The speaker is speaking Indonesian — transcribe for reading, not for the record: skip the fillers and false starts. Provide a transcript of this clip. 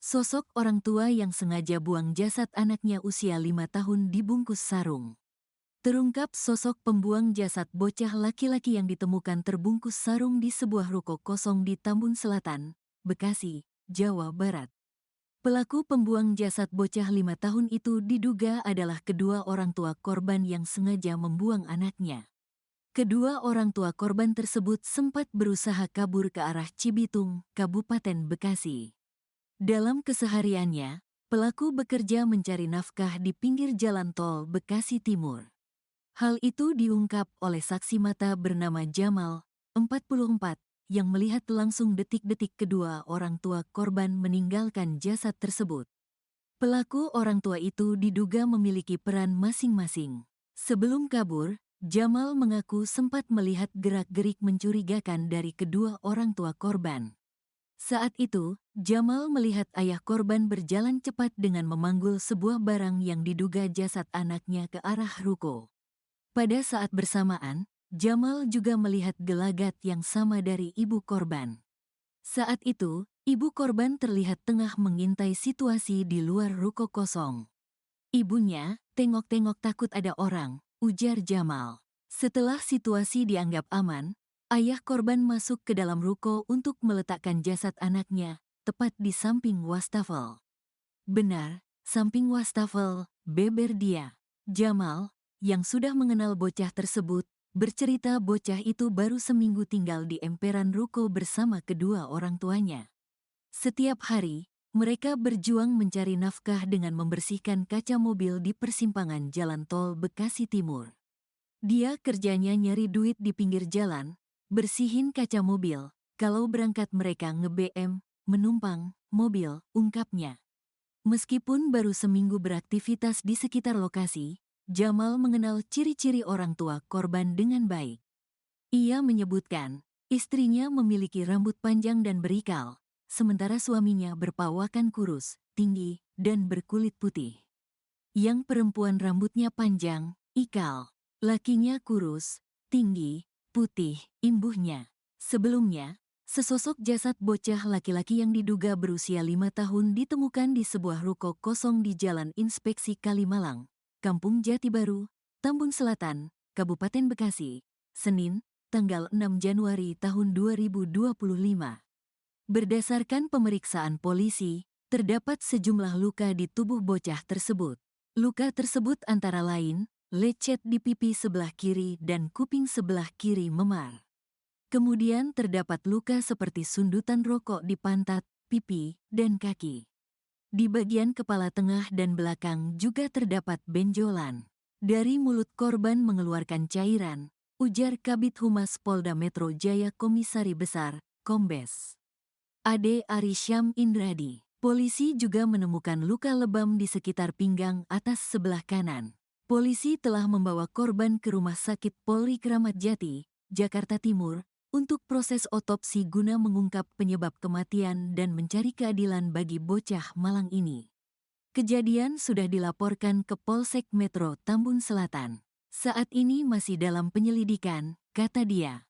Sosok orang tua yang sengaja buang jasad anaknya usia 5 tahun dibungkus sarung. Terungkap sosok pembuang jasad bocah laki-laki yang ditemukan terbungkus sarung di sebuah ruko kosong di Tambun Selatan, Bekasi, Jawa Barat. Pelaku pembuang jasad bocah 5 tahun itu diduga adalah kedua orang tua korban yang sengaja membuang anaknya. Kedua orang tua korban tersebut sempat berusaha kabur ke arah Cibitung, Kabupaten Bekasi. Dalam kesehariannya, pelaku bekerja mencari nafkah di pinggir jalan tol Bekasi Timur. Hal itu diungkap oleh saksi mata bernama Jamal, 44, yang melihat langsung detik-detik kedua orang tua korban meninggalkan jasad tersebut. Pelaku orang tua itu diduga memiliki peran masing-masing. Sebelum kabur, Jamal mengaku sempat melihat gerak-gerik mencurigakan dari kedua orang tua korban. Saat itu, Jamal melihat ayah korban berjalan cepat dengan memanggul sebuah barang yang diduga jasad anaknya ke arah ruko. Pada saat bersamaan, Jamal juga melihat gelagat yang sama dari ibu korban. Saat itu, ibu korban terlihat tengah mengintai situasi di luar ruko kosong. Ibunya, tengok-tengok takut ada orang, ujar Jamal. Setelah situasi dianggap aman, ayah korban masuk ke dalam ruko untuk meletakkan jasad anaknya, tepat di samping wastafel. Benar, samping wastafel, beber dia. Jamal, yang sudah mengenal bocah tersebut, bercerita bocah itu baru seminggu tinggal di emperan ruko bersama kedua orang tuanya. Setiap hari, mereka berjuang mencari nafkah dengan membersihkan kaca mobil di persimpangan jalan tol Bekasi Timur. Dia kerjanya nyari duit di pinggir jalan, bersihin kaca mobil, kalau berangkat mereka nge-BM, menumpang, mobil, ungkapnya. Meskipun baru seminggu beraktivitas di sekitar lokasi, Jamal mengenal ciri-ciri orang tua korban dengan baik. Ia menyebutkan, istrinya memiliki rambut panjang dan berikal, sementara suaminya berpawakan kurus, tinggi, dan berkulit putih. Yang perempuan rambutnya panjang, ikal, lakinya kurus, tinggi, putih, imbuhnya. Sebelumnya, sesosok jasad bocah laki-laki yang diduga berusia 5 tahun ditemukan di sebuah ruko kosong di Jalan Inspeksi Kalimalang, Kampung Jati Baru, Tambun Selatan, Kabupaten Bekasi, Senin, tanggal 6 Januari tahun 2025. Berdasarkan pemeriksaan polisi, terdapat sejumlah luka di tubuh bocah tersebut. Luka tersebut antara lain, lecet di pipi sebelah kiri dan kuping sebelah kiri memar. Kemudian terdapat luka seperti sundutan rokok di pantat, pipi, dan kaki. Di bagian kepala tengah dan belakang juga terdapat benjolan. Dari mulut korban mengeluarkan cairan, ujar Kabid Humas Polda Metro Jaya Komisari Besar, Kombes Ade Arisyam Indradi. Polisi juga menemukan luka lebam di sekitar pinggang atas sebelah kanan. Polisi telah membawa korban ke Rumah Sakit Polri Kramat Jati, Jakarta Timur, untuk proses otopsi guna mengungkap penyebab kematian dan mencari keadilan bagi bocah malang ini. Kejadian sudah dilaporkan ke Polsek Metro Tambun Selatan. Saat ini masih dalam penyelidikan, kata dia.